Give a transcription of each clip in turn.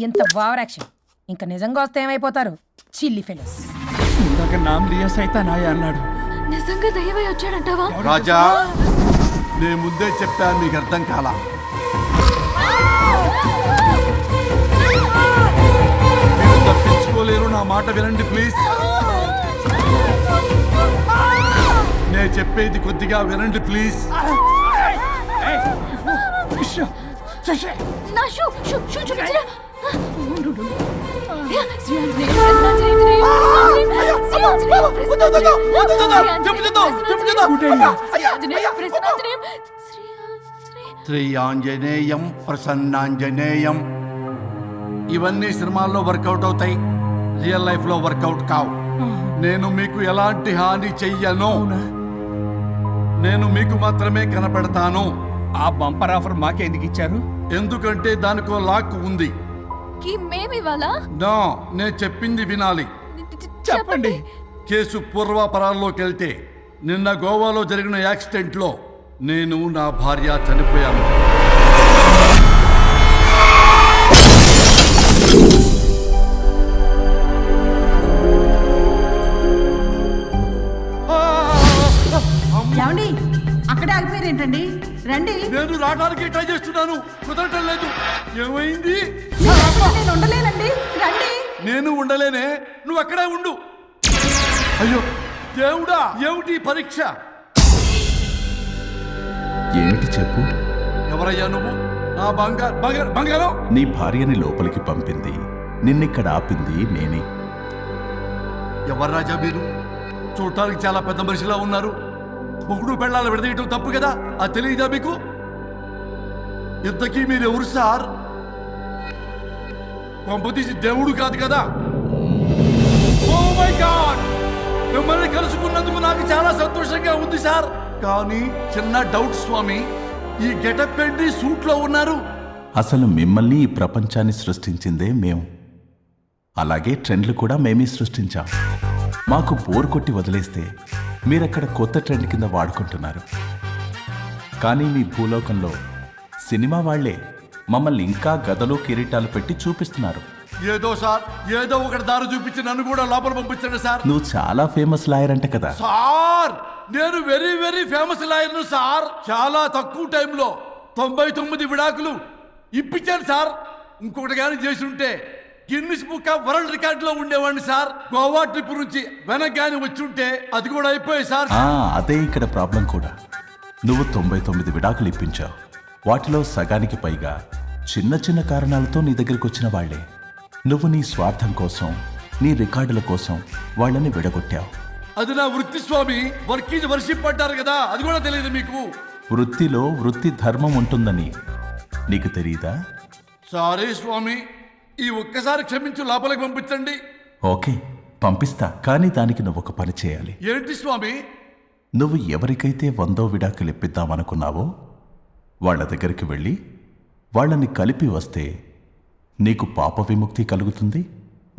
ఇంత over action. ఇంకా నిజంగా వస్తే ఏమైపోతారు చిల్లి ఫెలోస్. ఇందాక నామ్ లియా సైతానాయ అన్నాడు. నిజంగా దయ్యమై వచ్చాడంటావా? రాజా నేను ముందే చెప్పాను, మీకు అర్థం కాలా. మీరు తప్పించుకోలేరు, నా మాట వినండి ప్లీజ్. నేను చెప్పేది కొద్దిగా వినండి ప్లీజ్. నా షూ చూపించరా? శ్రీ ఆంజనేయం ప్రసన్నాంజనేయం. ఇవన్నీ సినిమాల్లో వర్కౌట్ అవుతాయి, రియల్ లైఫ్ లో వర్కౌట్ కావు. నేను మీకు ఎలాంటి హాని చెయ్యను, నేను మీకు మాత్రమే కనపడతాను. ఆ బంపర్ ఆఫర్ మాకే ఎందుకు ఇచ్చారు? ఎందుకంటే దానికో లాక్ ఉంది. మేమివాలా? నో, నేను చెప్పింది వినాలి. చెప్పండి. కేసు పూర్వాపరాల్లోకి వెళ్తే నిన్న గోవాలో జరిగిన యాక్సిడెంట్లో నేను నా భార్య చనిపోయాను. ఏమండి అక్కడే ఆగిపోయారు ఏంటండి? రండి. నేను రావడానికి ట్రై చేస్తున్నాను, కుదరటం లేదు. ఏమైంది? నేను ఉండలేనండి, రండి. నేను ఉండలేనే, నువ్వు అక్కడే ఉండు. అయ్యో దేవుడా, ఏమిటి పరీక్ష? ఏమిటి చెప్పు. ఎవరయ్యా నువ్వు? నా బంగారం. నీ భార్యని లోపలికి పంపింది, నిన్నిక్కడ ఆపింది నేనే. ఎవరు రాజా మీరు? చూడటానికి చాలా పెద్ద మనిషిలా ఉన్నారు. మొగుడు పెళ్ళాలు విడదీయటం తప్పు కదా, అది తెలియదా మీకు? ఇంతకీ మీరు ఎవరు సార్? పంపతీసి దేవుడు కాదు కదా? ఓ మై గాడ్, మిమ్మల్ని కలుసుకున్నందుకు నాకు చాలా సంతోషంగా ఉంది సార్. కానీ చిన్న డౌట్ స్వామి, ఈ గెటప్ ఏంటి సూట్ లో ఉన్నారు? అసలు మిమ్మల్ని ఈ ప్రపంచాన్ని సృష్టించిందే మేము, అలాగే ట్రెండ్లు కూడా మేమే సృష్టించాం. మాకు బోర్ కొట్టి వదిలేస్తే మీరక్కడ కొత్త ట్రెండ్ కింద వాడుకుంటున్నారు. కానీ మీ భూలోకంలో సినిమా వాళ్లే మమ్మల్ని ఇంకా గదలు కిరీటాలు పెట్టి చూపిస్తున్నారు. ఏదో సార్, ఏదో ఒకటి దారి చూపించి నన్ను కూడా లోపల పంపించండి సార్. నువ్వు చాలా ఫేమస్ లాయర్ అంట కదా? సార్ నేను వెరీ వెరీ ఫేమస్ లాయర్ను సార్. చాలా తక్కువ టైంలో 99 విడాకులు ఇప్పించాను సార్. ఇంకొకటి కానీ చేసి ఉంటే Guinness book of world record లో ఉండేవాడిని సార్. గోవా ట్రిప్ నుంచి వెనక్ గాని వచ్చి ఉంటే అది కూడా అయిపోయాయి సార్. అదే ఇక్కడ ప్రాబ్లం కూడా. నువ్వు 99 విడాకులు ఇప్పించావు. వాటిలో సగానికి పైగా చిన్న చిన్న కారణాలతో నీ దగ్గరికి వచ్చిన వాళ్లే. నువ్వు నీ స్వార్థం కోసం, నీ రికార్డుల కోసం వాళ్ళని విడగొట్టావు. అది నా వృత్తి స్వామి. వర్క్ ఈజ్ వర్షిప్ అంటారు కదా, అది కూడా తెలియదు మీకు? వృత్తిలో వృత్తి ధర్మం ఉంటుందని నీకు తెలియదా? సారీ స్వామి, ఈ ఒక్కసారి క్షమించు, లోపలికి పంపించండి. ఓకే, పంపిస్తా. కానీ దానికి నువ్వు ఒక పని చేయాలి. ఏంటి స్వామి? నువ్వు ఎవరికైతే 100వ విడాకులు ఇప్పిద్దామనుకున్నావో వాళ్ళ దగ్గరికి వెళ్ళి వాళ్ళని కలిపి వస్తే నీకు పాప విముక్తి కలుగుతుంది,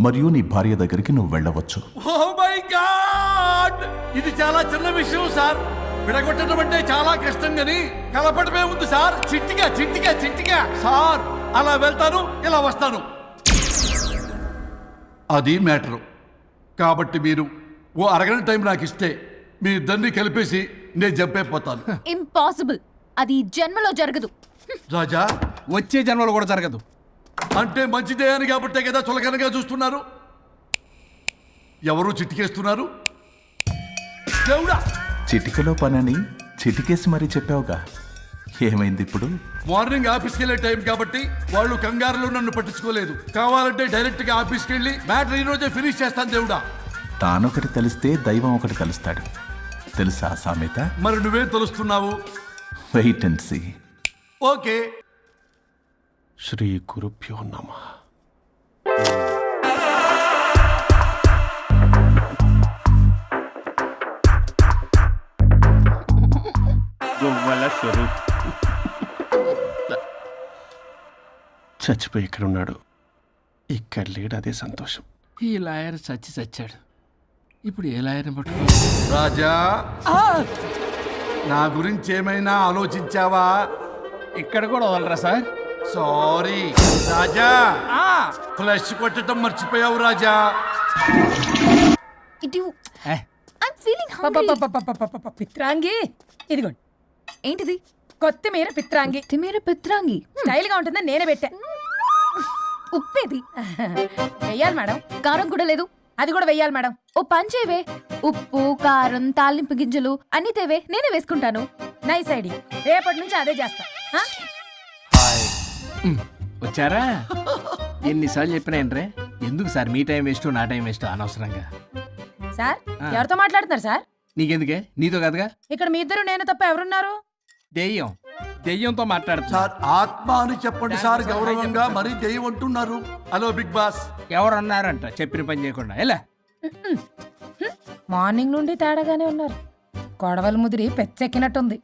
మరియు నీ భార్య దగ్గరికి నువ్వు వెళ్ళవచ్చు. ఓ మై గాడ్, ఇది చాలా చిన్న విషయం సార్. విడగొట్టడం అంటే చాలా కష్టం గని కలపడమే ఉంది సార్. చిట్టిగా సార్, అలా వెళ్తాను, ఇలా వస్తాను, అది మ్యాటరు. కాబట్టి మీరు ఓ అరగంట టైం నాకు ఇస్తే మీ ఇద్దరిని కలిపేసి నేను జంపైపోతాను. ఇంపాసిబుల్, అది జన్మలో జరగదు. రాజా, వచ్చే జన్మలో కూడా జరగదు. అంటే మంచిదే అని కాబట్టే కదా చులకనగా చూస్తున్నారు. ఎవరు చిట్టికేస్తున్నారు? దేవుడా, చిటికలో పనని చిటికేసి మరీ చెప్పావుగా, ఏమైంది ఇప్పుడు? మార్నింగ్ ఆఫీస్కి వెళ్ళే టైం కాబట్టి వాళ్ళు కంగారులో నన్ను పట్టించుకోలేదు. కావాలంటే డైరెక్ట్ గా ఆఫీస్కి వెళ్ళి మ్యాటర్ ఈ రోజే ఫినిష్ చేస్తాను. దేవుడా, తానొకటి తెలిస్తే దైవం ఒకటి కలుస్తాడు, తెలుసా సామెత? మరి నువ్వేం తెలుస్తున్నావు? Wait and see. ఓకే. శ్రీ గురుభ్యో నమః. గొవ్వల స్వరూప్ చచ్చిపోయి ఇక్కడ ఉన్నాడు. ఇక్కడ లేడు, అదే సంతోషం. ఈ లాయర్ చచ్చాడు. ఇప్పుడు ఏ లాయర్ని పట్టుకో? రాజా, నా గురించి ఏమైనా ఆలోచించావా? ఇక్కడ కూడా వదలరా సార్? సారీ రాజా, ఫ్లష్ కొట్టడం మర్చిపోయావు రాజా. ఇటు ఏ, ఐమ్ ఫీలింగ్ హంగ్రీ. పిత్రాంగి ఇదిగోండి, ఏంటిది? కొత్తిమీర పిత్రాంగి. తిమేర పిత్రాంగి. స్టైల్ గా ఉంటుందని నేనే పెట్టా. ఉప్పేది? వెయ్యాలి మేడం. కారం కూడా లేదు. అది కూడా వెయ్యాలి మేడం. ఓ పంచేవే, ఉప్పు కారం తాలింపు గింజలు అన్ని తేవే, నేనే వేసుకుంటాను. Nice idea. రేపటి నుంచి అదే చేస్తా. ఆ? వచ్చారా? ఎన్నిసార్లు చెప్పినాయండ్రే, ఎందుకు సార్ మీ టైం వేస్ట్ నా టైం వేస్ట్ అనవసరంగా? సార్ ఎవరితో మాట్లాడుతున్నారు సార్? నీకెందుకే, నీతో కదగా. ఇక్కడ మీ ఇద్దరు నేను తప్ప ఎవరున్నారు? దెయ్యం, దెయ్యంతో మాట్లాడుతా. సార్ ఆత్మ అని చెప్పండి సార్, గౌరవంగా మరీ దెయ్యం అంటున్నారు. Hello big boss. ఎవరు అన్నారంట చెప్పిన పని చేయకుండా? ఎలా మార్నింగ్ నుండి తేడాగానే ఉన్నారు. కొడవల ముదిరి పెచ్చెక్కినట్టుంది.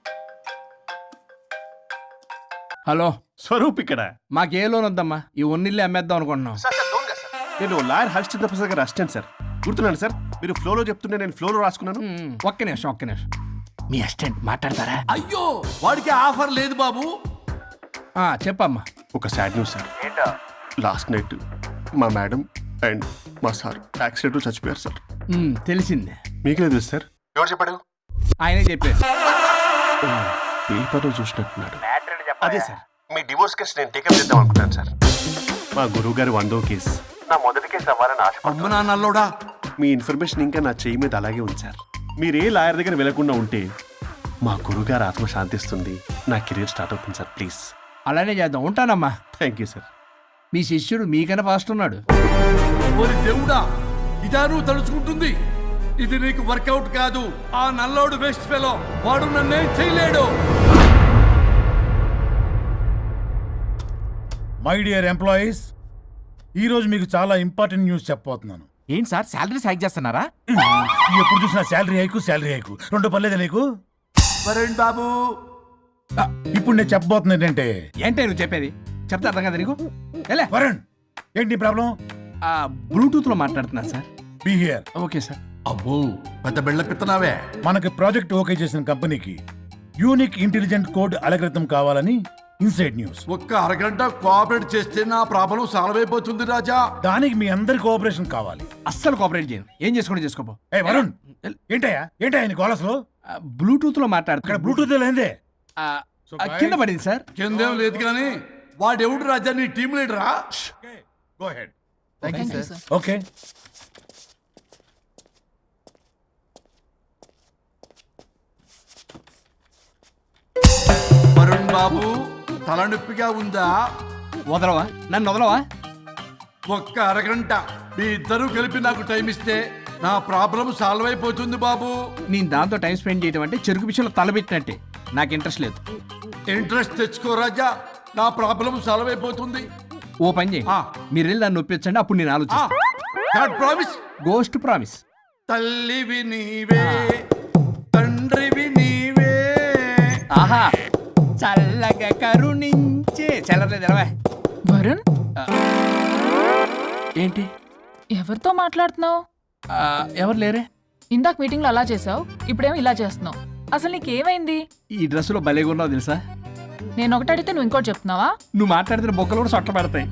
హలో, స్వరూప్ ఇక్కడ. మాకే లోన్ వద్దమ్మా, ఈ ఒన్నిల్లే అమ్మేద్దాం అనుకుంటున్నాం. నేను లాయర్ హరిశ్చంద్ర ప్రసాద్ గారు అసిస్టెంట్ సార్. గుర్తున్నాను సార్, మీరు ఫ్లోలో చెప్తుంటే నేను ఫ్లోలో రాసుకున్నాను. ఒక్క నిమిషం, ఒక్క నిమిషం. మీ అసిస్టెంట్ మాట్లాడతారా? అయ్యో వాడికి ఆఫర్ లేదు బాబు. చెప్పమ్మా. ఒక sad news sir. Last night మా మేడం అండ్ మా సార్ యాక్సిడెంట్ చచ్చిపోయారు సార్. తెలిసిందే. మీకే తెలుసు సార్. ఎవరు చెప్పాడు? ఆయనే చెప్పారు. పేపర్లో చూసినట్టున్నాడు. అదే సార్, మీ డివోర్స్ కేసు నేను టేకప్ చేద్దాం అనుకుంటాను సార్. మా గురువు గారు 100వ కేసు నా మొదటి కేసు అవ్వాలని ఆశ. అమ్మ నాన్నల్లోడా, మీ ఇన్ఫర్మేషన్ ఇంకా నా చెయ్యి మీద అలాగే ఉంది సార్. మీరు ఏ లాయర్ దగ్గర వెళ్లకుండా ఉంటే మా గురుగారు ఆత్మ శాంతిస్తుంది, నా కెరీర్ స్టార్ట్ అవుతుంది సార్. ప్లీజ్ అలానే చేద్దాం. ఉంటానమ్మా. Thank you sir. మీ శిష్యుడు మీకన్నా ఫాస్ట్ ఉన్నాడు. ఓరి దేవుడా, ఇదా నువ్వు తలుచుకుంటుంది? ఇది నీకు వర్కౌట్ కాదు. ఆ నల్లోడు వేస్ట్ ఫెలో, వాడు నన్నేం చేయలేడు. మై డియర్ ఎంప్లాయీస్, ఈరోజు మీకు చాలా ఇంపార్టెంట్ న్యూస్ చెప్పబోతున్నాను. ఏంటి సార్ శాలరీస్ హైక్ చేస్తున్నారా? ఎప్పుడు చూసినా శాలరీ హైకు రెండు పర్లేదా నీకు? వరుణ్ బాబు, ఇప్పుడు నేను చెప్పబోతున్నా ఏంటంటే, ఏంటే నువ్వు చెప్పేది? చెప్తా అర్థం కదా నీకు? ఎలా వరుణ్, ఏంటి ప్రాబ్లం? బ్లూటూత్ లో మాట్లాడుతున్నా sir. Be here. Okay sir. అబ్బో పెద్ద బిళ్ళ పిత్తనావే. మనకి ప్రాజెక్ట్ ఓకే చేసిన కంపెనీకి యూనిక్ ఇంటెలిజెంట్ కోడ్ అలకృతం కావాలని ఇన్సైడ్ న్యూస్. ఒక్క అరగంట కోఆపరేట్ చేస్తే నా ప్రాబ్లం సాల్వ్ అయిపోతుంది రాజా. దానికి మీ అందరి కోఆపరేషన్ కావాలి. అస్సలు కోఆపరేట్ చేయను. ఏం చేసుకోండి చేసుకోపో. ఏ వరుణ్, ఏంటయ్యా నీ గోలస్లో? బ్లూటూత్ లో ఇక్కడ మాట్లాడుతున్నా. బ్లూటూత్ లేదే. కింద పడింది సార్. కిందేం లేదు కానీ వాడెవడు రాజా, నీ టీం లీడరా? Go ahead. ఓకే. వరుణ్ బాబు, తలనొప్పిగా ఉందా? వదలవా, నన్ను వదలవా. ఒక్క అరగంట మీ ఇద్దరు కలిపి నాకు టైం ఇస్తే నా ప్రాబ్లం సాల్వ్ అయిపోతుంది బాబు. నేను దాంతో టైం స్పెండ్ చేయడం అంటే చెరుకు విషయంలో తలబెట్టినట్టే. నాకు ఇంట్రెస్ట్ లేదు. ఇంట్రెస్ట్ తెచ్చుకో రాజా, నా ప్రాబ్లం సాల్వ్ అయిపోతుంది. ఓ పని చేయి, మీరు వెళ్ళి దాన్ని నొప్పించండి, అప్పుడు నేను ఆలోచిస్తాను. ప్రామిస్. Ghost promise. తల్లివి నీవే, తండ్రివి నీవే. ఆహా, చల్లగా కరుణించే. చల్లలేదు ఎలవా. వరుణ్, ఏంటి? ఎవరితో మాట్లాడుతున్నావు? ఎవరు లేరే? ఇందాక మీటింగ్ లో అలా చేసావు, ఇప్పుడేమో ఇలా చేస్తున్నావు. అసలు నీకేమైంది? ఈ డ్రెస్సులో భలేగా ఉన్నావు తెలుసా? నేను ఒకటి అడిగితే నువ్వు ఇంకోటి చెప్తున్నావా? నువ్వు మాట్లాడితే బొక్కలు కూడా సొట్ట పడతాయి.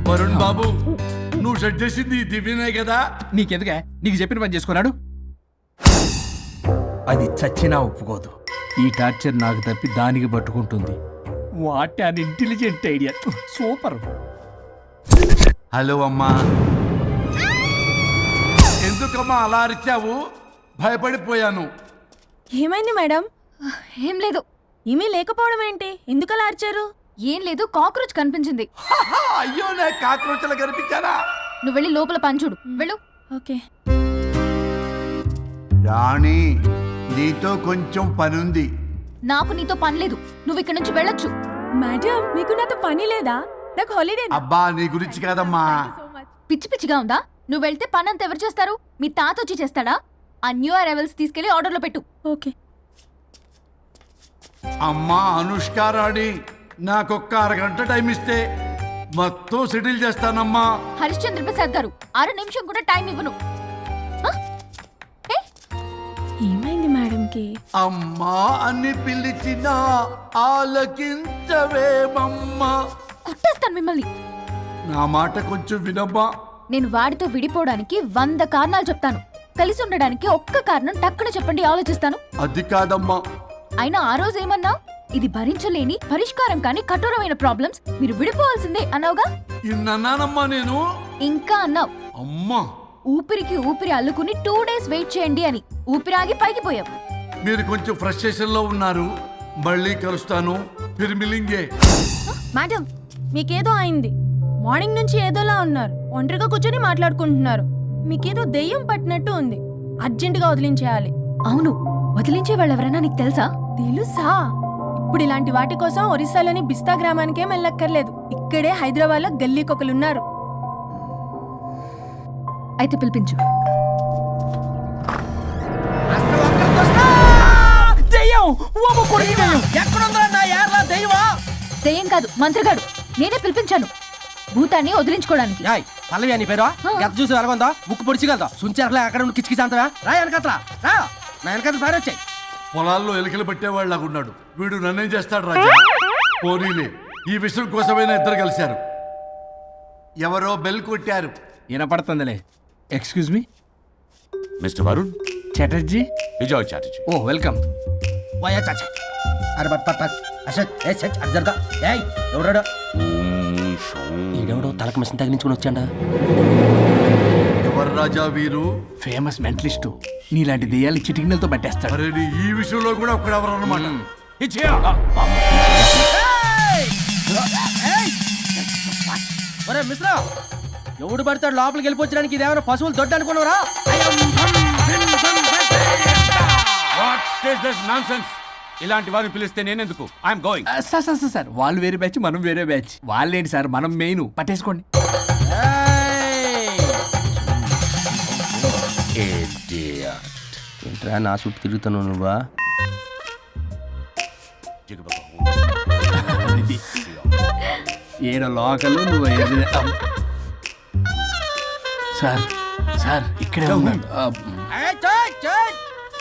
వరుణ్ బాబు, నువ్వు సెట్ చేసింది ఈ దివ్యనే కదా? నీకెందుకే? నీకు చెప్పిన పని చేసుకున్నాడు. అది చచ్చినా ఒప్పుకోదు. ఈ టార్చర్ నాకు తప్పి దానికి పట్టుకుంటుంది. What an intelligent idea. Super. Hello అమ్మా. ఎందుకమ్మా అలా అరిచావు? భయపడిపోయాను. ఏమైంది మేడం? ఏం లేదు. ఏమీ లేకపోవడం ఏంటి? ఎందుకు అలా అరిచారు? ఏం లేదు, కాక్రోచ్ కనిపించింది. అయ్యో, నా కాక్రోచ్లు కనిపించారా? నువ్వు వెళ్ళి లోపల పని చూడు. వెళ్ళు. ఓకే. రాణి, నీతో కొంచెం పనుంది. నాకు నీతో పని లేదు. నువ్వు ఇక్కడ నుంచి వెళ్ళొచ్చు. మేడం, మీకు నాతో పని లేదా? నాకు హాలిడే. అబ్బా, నీ గురించి కాదమ్మా. పిచ్చి పిచ్చిగా ఉందా? నువ్వు వెళ్తే పని అంతా ఎవరు చేస్తారు? మీ తాత వచ్చి చేస్తాడా? ఆ న్యూ అరైవల్స్ తీసుకెళ్లి ఆర్డర్లో పెట్టు. ఓకే. అమ్మా అనుష్క రాణి, నాకొక్క అరగంట టైం ఇస్తే మొత్తం సెటిల్ చేస్తానమ్మా. హరిశ్చంద్ర ప్రసాద్ గారు, 6 నిమిషం కూడా టైం ఇవ్వను. ఏమైంది మేడంకి? అమ్మా అని పిలిచిన ఆలకించవేమమ్మా. కొట్టేస్తాను మిమ్మల్ని. నా మాట కొంచెం వినమ్మా. నేను వాడితో విడిపోవడానికి 100 కారణాలు చెప్తాను. కలిసి ఉండడానికి ఒక్క కారణం టక్కున చెప్పండి, ఆలోచిస్తాను. అది కాదమ్మా. అయినా ఆ రోజు ఏమన్నా, ఇది భరించలేని పరిష్కారం కాని కఠోరమైన ప్రాబ్లమ్స్, మీరు విడిపోవాల్సిందే అన్నావుగా. ఇన్నానమ్మా నేను. ఇంకా అన్నావు, అమ్మా ఊపిరికి ఊపిరి అల్లుకుని 2 days వెయిట్ చేయండి అని. ఊపిరాగి పైకి పోయావు. మీరు కొంచెం ఫ్రస్ట్రేషన్ లో ఉన్నారు. మళ్ళీ కలుస్తాను. ఫిర్మిలింగే. మేడం మీకేదో అయింది. మార్నింగ్ నుంచి ఏదోలా ఉన్నారు. ఒంటరిగా కూర్చొని మాట్లాడుకుంటున్నారు. మీకేదో దెయ్యం పట్టినట్టు ఉంది. అర్జెంటుగా వదిలించేయాలి. అవును, వదిలించే వాళ్ళెవరైనా నీకు తెలుసా? తెలుసా? ఇప్పుడు ఇలాంటి వాటి కోసం ఒరిస్సాలోని బిస్తా గ్రామానికేం వెళ్ళక్కర్లేదు. ఇక్కడే హైదరాబాద్ లో గల్లీకొకలున్నారు. అయితే పిలిపించు. దెయ్యం కాదు, మంత్రగాడు. నేనే పిలిపించాను భూతాన్ని వదిలించుకోవడానికి. పల్లవి అని పేరు గత చూసి వెలగొందా ముక్కు పొడిచిగలదా సుంచరలే అక్కడ ఉండి కిచకిచ అంతవా రా వెనకత్రా రా నా వెనకత్ర పేరు వచ్చాయి. పొలాల్లో ఎలికలు పట్టేవాళ్ళగా ఉన్నాడు వీడు. నన్నేం చేస్తాడు రాజా? పోనీలే, ఈ విషయం కోసమైనా ఇద్దరు కలిశారు. ఎవరో బెల్ కొట్టారు. వినపడుతుందిలే. Excuse me mister Varun Chatterjee. Vijay Chatterjee. Oh welcome. వయా చాచా అరే బట్ పట్ అసత్ ఏ సచ్ అర్జర్గా ఏయ్ ఎవడాడు? ఈడెవడో తలకు మిషన్ తగిలించుకుని వచ్చాడా? ఎవరు రాజా వీరు? Famous mentalist. నీలాంటి దెయ్యాలు చిటికినలతో పట్టేస్తాడు. అరే నీ ఈ విషయంలో కూడా ఒక్కడెవరు అన్నమాట. ఒరే మిశ్రా, ఎవడు పడతాడు లోపలికి వెళ్ళిపోవడానికి? ఇదేమైనా పశువులు దొడ్డు అనుకున్నారా? ఇలాంటి వారిని పిలిస్తే నేనెందుకు? I'm going. సార్ వాళ్ళు వేరే బ్యాచ్, మనం వేరే బ్యాచ్. వాళ్ళేంటి సార్, మనం మెయిన్. పట్టేసుకోండి. ఏంట్రా నా చుట్టూ తిరుగుతున్నావు నువ్వా? ఏడ లోకలు నువ్వు సార్ సార్ ఇక్కడే ఉన్నాడు.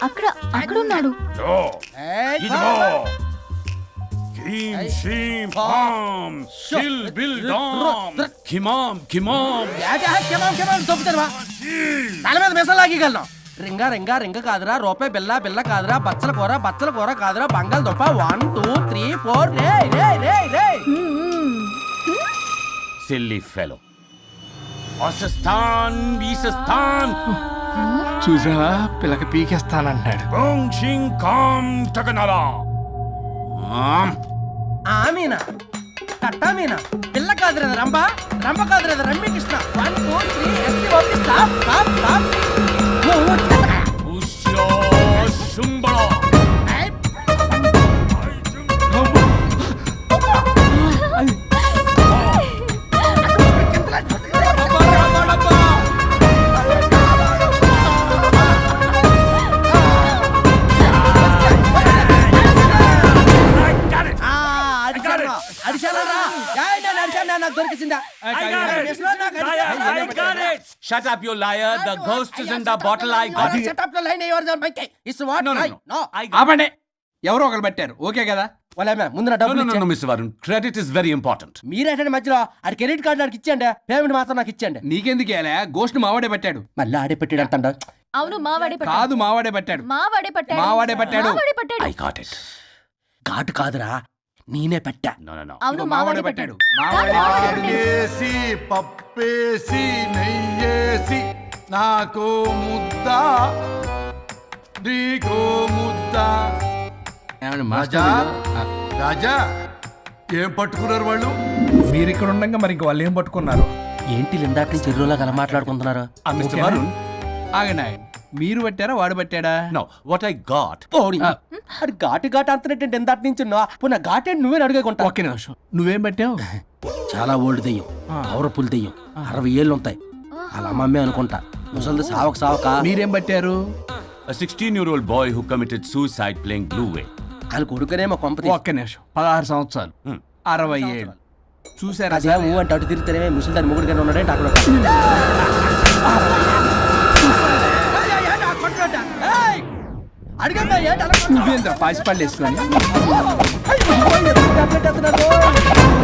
అక్కడ అక్కడ ఉన్నాడు. తల మీద మెసలాగలను. రింగా రింగా రింగ కాదురా, రూపాయి బిల్ల బిల్ల కాదురా, బచ్చల కూర కాదురా, బంగాళదుంప 1 2 3 4 రే రే రే రే. Silly fellow. అసస్థాన్ బీసస్థాన్. చూసావా, పిల్లకి పీకేస్తానంటాడు. ఆమీనా కట్టామీనా పిల్ల కాదురా రంభ, రంభ కాదురా రమ్మి కృష్ణ. 1 2 3 ఎస్టీ okay stop stop stop. Shut up, you liar. The ghost is in the bottle. I got it. Shut up the line. Yours are my case. It's what? No. ఆపండి. ఎవరో ఒకరు పెట్టారు. ఓకే కదా? ముందు నా డబ్బులు No, Mr. Varun. Credit is very important. మీరేటండి మధ్యలో ఆడి credit card నాకు ఇచ్చేయండి, పేమెంట్ మాత్రం నాకు ఇచ్చేయండి. నీకెందుకు ఇలా? గోస్ట్ మావాడే పెట్టాడు. మళ్ళీ ఆడే పెట్టాడు అంటాడు. అవును, మావాడే పట్టాడు. కాదు, మావాడే పెట్టాడు. మావాడే పట్టాడు. మావాడే పట్టాడు. మావాడే పట్టాడు. I got it. ఘాటు కాదురా, నేనే పెట్టా. No. అవును, మావాడే పట్టాడు. ఆగేసి పప్పేసి నెయ్యేసి నాకు ముద్ద నీకో ముద్ద. ఏమండి రాజా మాస్టర్? రాజా ఏం పట్టుకున్నారు వాళ్ళు? మీరు ఇక్కడ ఉండగా మరి ఇంక వాళ్ళు ఏం పట్టుకున్నారు? ఏంటి ఇందాక నుంచి చెరువులా కల మాట్లాడుకుంటున్నారు? Mr. Varun. ఆగండి. మీరు పట్టారా, వాడు పట్టాడా? No, what I got. అది ఘాటు అంతనేటంటే ఎందాటి నుంచి నా ఘాటేంటి నువ్వే అడుగుకుంటా. ఒక్క నిమిషం. నువ్వేం పట్టావు? చాలా ఓల్డ్ దెయ్యం, పవర్ఫుల్ దెయ్యం, 60 ఏళ్ళు ఉంటాయి. అలా అమ్మమ్మే అనుకుంటా. ముసలిది సావక మీరేం పట్టారు? A 16-year-old boy who committed suicide playing Blue Whale. వాళ్ళ కొడుకునేమో కొంప ఒక్క నిమిషం. 16 సంవత్సరాలు, 60 ఏళ్ళు. చూసారా? అదే ఊ అంటే అటు తిరిగితేనే ముసలి దాని ముగ్గురు ఉన్నాడంటే అక్కడ. అడిగమ్మా ఏంటి అలా కొడతావ్? నువ్వేంద్ర పాసిపళ్ళు వేసుకొని టాబ్లెట్ ఎత్తున్నాడు.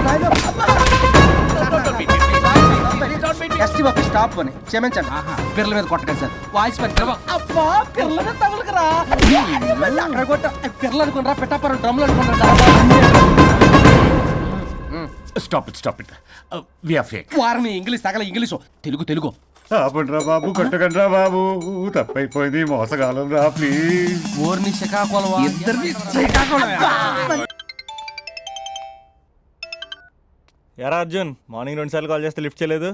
నాయనా, అమ్మా. స్టాప్ అని క్షమించండి పిల్లల మీద కొట్టకండి సార్ వాయిస్ అబ్బా పిల్లలు తగులుకురా అక్కడ కొట్ట పిల్లలు అనుకున్నారా పెట్టాపరం డ్రమ్లు అనుకున్నారా Stop it. We are fake. వారిని ఇంగ్లీష్ తగల ఇంగ్లీషు తెలుగు ఆపండ్రా బాబు కొట్టకండ్రా బాబు తప్పైపోయింది మోసగాలం రా ప్లీజ్. ఊరిని శ్రీకాకుళం ఇద్దరిని ఎరా అర్జున్ మార్నింగ్ 2 సార్లు కాల్ చేస్తే లిఫ్ట్ చేయలేదు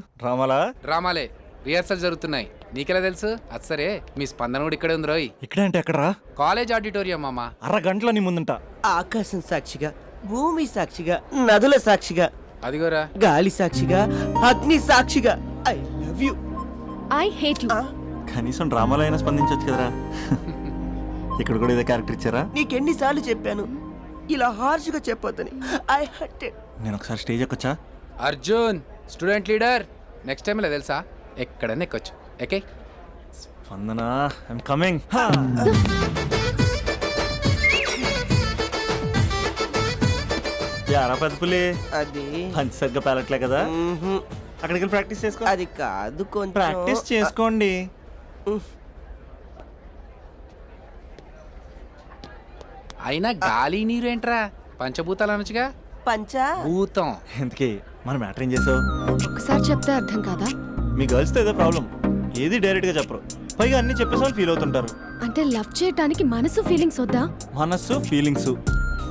డ్రామాలే రిహర్సల్ జరుగుతున్నాయి నీకెలా తెలుసు అది సరే మీ స్పందన కూడా ఇక్కడే ఉంది రోయ్ ఇక్కడే అంటే ఎక్కడరా కాలేజ్ ఆడిటోరియం మామ అరగంటలో నీ ముందుంటా ఆకాశం సాక్షిగా భూమి సాక్షిగా నదుల సాక్షిగా అదిగోరా గాలి సాక్షిగా అగ్ని సాక్షిగా I love you I hate you. కనీసం డ్రామాలో అయినా స్పందించవచ్చు కదరా ఇక్కడ కూడా ఇదే క్యారెక్టర్ ఇచ్చారా నీకెన్నిసార్లు చెప్పాను ఇలా హార్ష్గా చెప్పొద్దని ఐ హర్ట్ నేను ఒకసారి స్టేజ్ ఎక్కొచ్చా Arjun student leader next time ఇలా తెలుసా ఎక్కడన్నా ఎక్కొచ్చు ఓకే స్పందన ఐఎమ్ కమింగ్ యారా పెద్ద పులి అది పంచి సరిగ్గా పేలట్లే కదా అక్కడికి వెళ్ళి ప్రాక్టీస్ చేసుకో అది కాదు కొంచెం ప్రాక్టీస్ చేసుకోండి అయినా గాలి నీరు ఏంట్రా పంచభూతాలు అనొచ్చుగా పంచా భూతం ఎందుకే మన మ్యాటర్ ఏం చేసావు ఒకసారి చెప్తే అర్థం కాదా? మీ గర్ల్స్తో ఏదో ప్రాబ్లం ఏది డైరెక్ట్గా చెప్పరు పైగా అన్ని చెప్పేసి వాళ్ళు ఫీల్ అవుతుంటారు అంటే లవ్ చేయడానికి మనసు ఫీలింగ్స్ వద్దా? మనస్సు ఫీలింగ్స్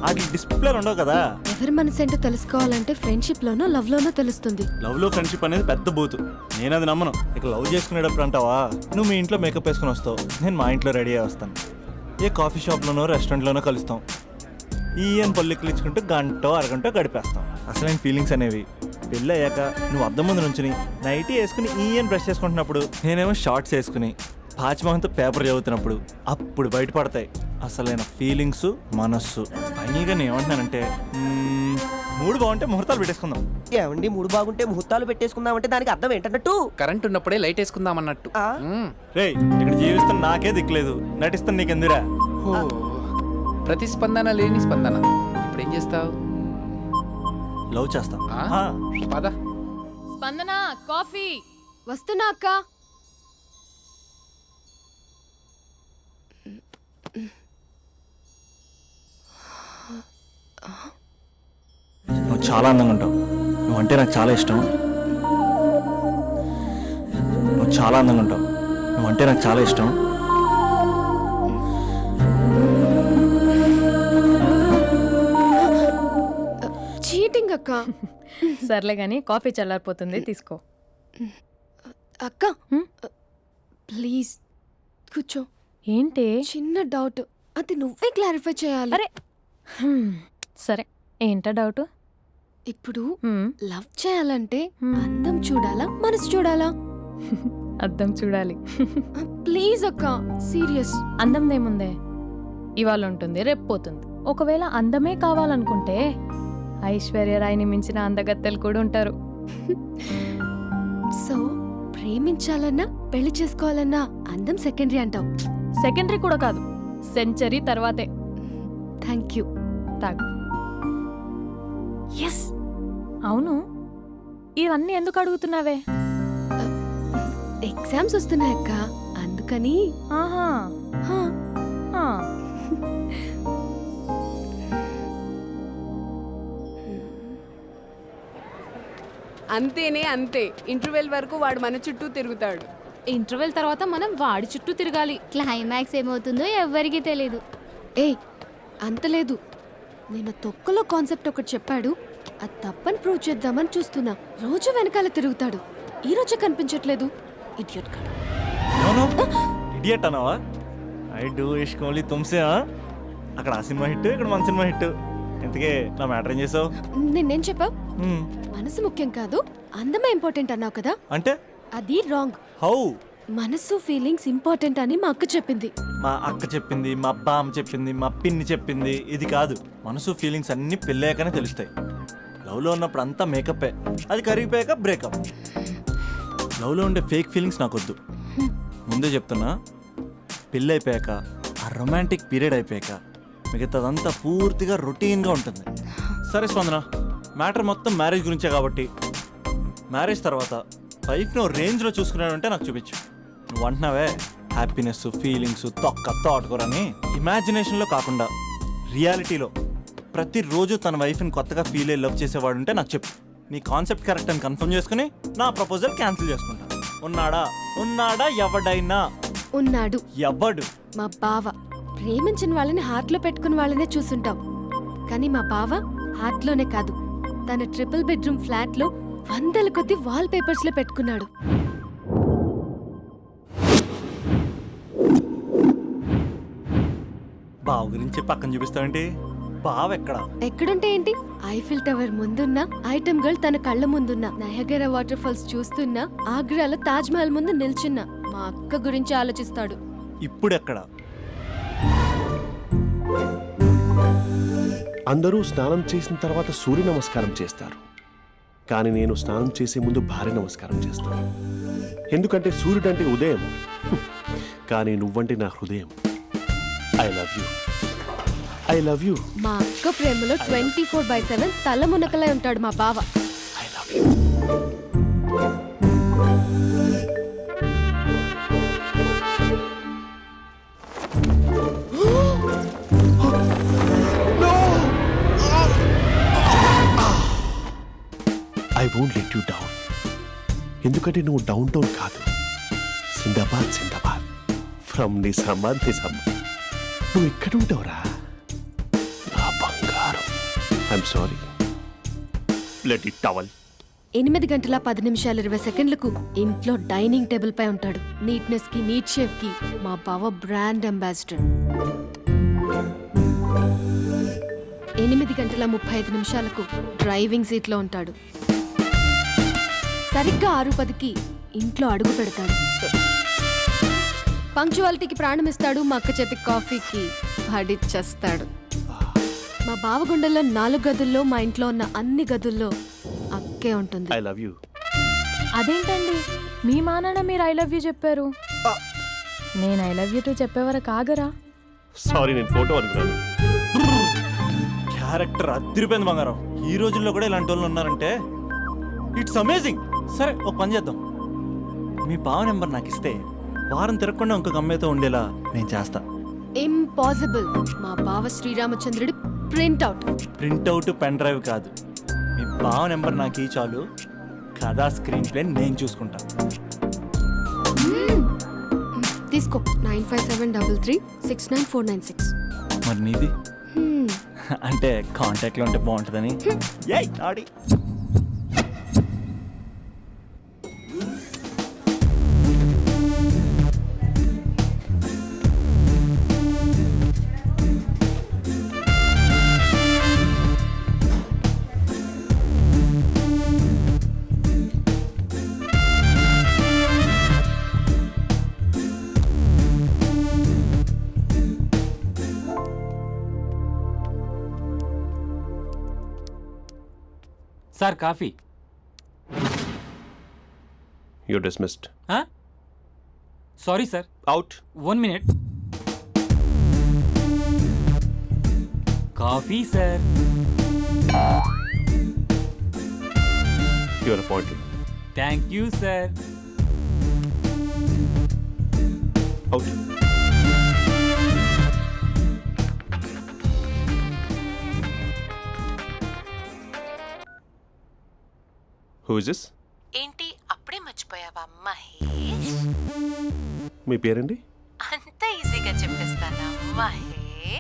వాటి డిస్ప్లే ఉండవు కదా ఎవరి మనసు ఏంటో తెలుసుకోవాలంటే ఫ్రెండ్షిప్ లోనో లవ్ లోనో తెలుస్తుంది. లవ్ లో ఫ్రెండ్షిప్ అనేది పెద్ద బూతు నేను అది నమ్మను ఇక లవ్ చేసుకునేటప్పుడు అంటావా నువ్వు మీ ఇంట్లో మేకప్ వేసుకుని వస్తావు నేను మా ఇంట్లో రెడీ అయ్యి వస్తాను ఏ కాఫీ షాప్లోనో రెస్టారెంట్లోనో కలుస్తాం ఈయన పల్లెక్కులు ఇచ్చుకుంటూ గంటో అరగంటో గడిపేస్తాం అసలైన ఫీలింగ్స్ అనేవి పెళ్ళి అయ్యాక నువ్వు అద్దం ముందు నుంచుని నైటీ వేసుకుని ఈయన బ్రష్ చేసుకుంటున్నప్పుడు నేనేమో షార్ట్స్ వేసుకుని పాచిమహంతో పేపర్ చదువుతున్నప్పుడు అప్పుడు బయటపడతాయి అసలైన ఫీలింగ్స్ మనస్సు ఫైనల్గా నేను ఏమంటున్నానంటే మూడు బాగుంటే ముహూర్తాలు పెట్టేసుకుందాం ఏమండి మూడు బాగుంటే ముహూర్తాలు పెట్టేసుకుందామంటే దానికి అర్థం ఏంటన్నట్టు కరెంట్ ఉన్నప్పుడే లైట్ వేసుకుందాం అన్నట్టు రేయ్ ఇక్కడ జీవిస్తున్న నాకే దిక్కులేదు నటిస్తున్న నీకెందురా ప్రతిస్పందన లేని స్పందన ఇప్పుడు ఏం చేస్తావు లవ్ చేస్తా పద స్పందన కాఫీ. వస్తున్నా అక్క. నువ్వు చాలా అందంగా ఉంటావు నువ్వంటే నాకు చాలా ఇష్టం నువ్వు చాలా అందంగా ఉంటావు నువ్వంటే నాకు చాలా ఇష్టం చీటింగ్ అక్క. సర్లే గానీ కాఫీ చల్లారిపోతుంది తీసుకో. అక్క ప్లీజ్ కూర్చో. ఏంటి? చిన్న డౌట్ అది నువ్వే క్లారిఫై చేయాలి. అరే సరే ఏంటా డౌట్? ఇప్పుడు లవ్ చేయాలంటే అందం చూడాలా మనసు చూడాలా? అద్దం చూడాలి. ప్లీజ్ అక్క సీరియస్. అందందేముందే ఇవాళ ఉంటుంది రేపు పోతుంది. ఒకవేళ అందమే కావాలనుకుంటే ఐశ్వర్య రాయ్ని మించిన అందగత్తెలు కూడా ఉంటారు. సో ప్రేమించాలన్నా పెళ్లి చేసుకోవాలన్నా అందం సెకండరీ అంటావు? సెకండరీ కూడా కాదు సెంచరీ తర్వాతే. Thank you. తాగు. ఎస్ అవును ఇవన్నీ ఎందుకు అడుగుతున్నావే? ఎగ్జామ్స్ వస్తున్నాయి అక్క అందుకని. ఆహా అంతేనే అంతే. ఇంటర్వెల్ వరకు వాడు మన చుట్టూ తిరుగుతాడు. ఇంటర్వెల్ తర్వాత మనం వాడి చుట్టూ తిరగాలి. క్లైమాక్స్ ఏమవుతుందో ఎవ్వరికీ తెలీదు. ఏయ్ అంత లేదు. నేను తొక్కలో కాన్సెప్ట్ ఒకటి చెప్పాడు అది తప్పని ప్రూవ్ చేద్దామని చూస్తున్నా. రోజు వెనకాల తిరుగుతాడు. ఈ రోజే కనిపించట్లేదు. ఇడియట్ కాదు. ఇడియట్ అన్నావా? ఐ డూ ఇష్క్ ఓన్లీ తుమ్సే. అక్కడ ఆ సినిమా హిట్ ఇక్కడ మన సినిమా హిట్. ఇంతకే నా మ్యాటర్ ఏం చేసావు? నేనేం చెప్పావు? మనసు ముఖ్యం కాదు అందమే ఇంపార్టెంట్ అన్నావు కదా. అంటే అది రాంగ్. హౌ? మనసు ఫీలింగ్స్ ఇంపార్టెంట్ అని మా అక్క చెప్పింది. మా అక్క చెప్పింది మా బామ్మ చెప్పింది మా పిన్ని చెప్పింది ఇది కాదు. మనసు ఫీలింగ్స్ అన్ని పెళ్ళాకనే తెలుస్తాయి. లవ్లో ఉన్నప్పుడు అంతా మేకప్పే అది కరిగిపోయాక బ్రేకప్. లవ్లో ఉండే ఫేక్ ఫీలింగ్స్ నాకొద్దు. ముందే చెప్తున్నా పెళ్ళి అయిపోయాక ఆ రొమాంటిక్ పీరియడ్ అయిపోయాక మిగతాదంతా పూర్తిగా రొటీన్గా ఉంటుంది. సరే స్పందన, మ్యాటర్ మొత్తం మ్యారేజ్ గురించే కాబట్టి మ్యారేజ్ తర్వాత వైఫ్ను రేంజ్లో చూసుకున్నాడంటే నాకు చూపించు. నువ్వు అంటున్నావే హ్యాపీనెస్, ఫీలింగ్స్, తోటకూరని ఇమాజినేషన్లో కాకుండా రియాలిటీలో ప్రతిరోజు తన వైఫ్ని కొత్తగా ఫీల్ అయ్యి లవ్ చేసేవాడు ఉంటే నాకు చెప్పు. నీ కాన్సెప్ట్ కరెక్ట్ అని కన్ఫర్మ్ చేసుకుని నా ప్రపోజల్ క్యాన్సిల్ చేసుకుంటా. ఉన్నాడా ఎవడైనా? ఉన్నాడు. ఎవడు? మా బావ. ప్రేమించిన వాళ్ళని హార్ట్లో పెట్టుకున్న వాళ్ళనే చూసుంటాం, కానీ మా బావ హార్ట్లోనే కాదు, తన ట్రిపుల్ బెడ్రూమ్ ఫ్లాట్లో వందల కొద్ది వాల్ పేపర్స్ లో పెట్టుకున్నాడు. బావ గురించి పక్కన చూపిస్తావేంటి? బావ ఎక్కడుంటే ఏంటి? ఐఫిల్ టవర్ ముందున్న ఐటమ్ గర్ల్ తన కళ్ళ ముందున్న నయగరా వాటర్ ఫాల్స్ చూస్తున్నా, ఆగ్రాలో తాజ్ మహల్ ముందు నిల్చున్నా మా అక్క గురించి ఆలోచిస్తాడు. ఇప్పుడెక్కడ? అందరూ స్నానం చేసిన తర్వాత సూర్య నమస్కారం చేస్తారు, కానీ నేను స్నానం చేసే ముందు భార్య నమస్కారం చేస్తాను. ఎందుకంటే సూర్యుడు అంటే ఉదయం, కానీ నువ్వంటే నా హృదయం. I love you, I love you. మా అక్క ప్రేమలో 24/7 తల మునకలై ఉంటాడు మా బావ. I love you. I won't let you down. ఎందుకంటే నువ్వు డౌన్ టౌన్ కాదు, జిందాబాద్ జిందాబాద్ ఫ్రమ్ నిజామాబాద్ నిజామాబాద్. నువ్వు ఇక్కడ ఉంటావురా నా బంగారం. I'm sorry, let it towel. 8:10:20 ఇంట్లో డైనింగ్ టేబుల్ పై ఉంటాడు. నీట్నెస్ కి, నీట్ షేఫ్ కి మా బావ బ్రాండ్ అంబాసిడర్. 8:35 డ్రైవింగ్ సీట్ లో ఉంటాడు. సరిగ్గా 6:10 ఇంట్లో అడుగు పెడతాడు. పంక్చువాలిటీకి ప్రాణం ఇస్తాడు. మా అక్క చేతి కాఫీకి పడిచ్చేస్తాడు. మా బావ గుండెల్లో 4 గదుల్లో, మా ఇంట్లో ఉన్న అన్ని గదుల్లో అక్కే ఉంటుంది. I love you. అదేంటండి, మీ మా నాన్న మీరు ఐ లవ్ యూ చెప్పారు, నేను ఐ లవ్ యూ టు చెప్పేవరకు ఆగరా? సారీ, నేను ఫోటో అనుకున్నాను. క్యారెక్టర్ అదిరిపోయింది బంగారం. ఈ రోజుల్లో కూడా ఇలాంటి వాళ్ళు ఉన్నారంటే ఇట్స్ అమేజింగ్. సరే, ఒక పని చేద్దాం. మీ బావ నెంబర్ నాకు ఇస్తే వారం తిరగకుండా ఇంకొక అమ్మాయితో ఉండేలా నేను చేస్తా. ఇంపాసిబుల్. మా బావ శ్రీరామచంద్రుడి ప్రింట్అవుట్ పెన్ డ్రైవ్ కాదు. మీ బావ నెంబర్ నాకు ఈ చాలు, కథా స్క్రీన్ ప్లే నేను చూసుకుంటా. తీసుకో. 9573369496. మరి నీది? అంటే కాంటాక్ట్లో ఉంటే బాగుంటుందని. ఆడి sir coffee. You're dismissed. Sorry sir. Out. 1 minute. Coffee sir. You're appointed. Thank you sir. Out. Who is this? ఏంటి అప్పుడే మర్చిపోయావా మహేష్? మీ పేరండి? అంత ఈజీగా చెప్పేస్తానా మహేష్?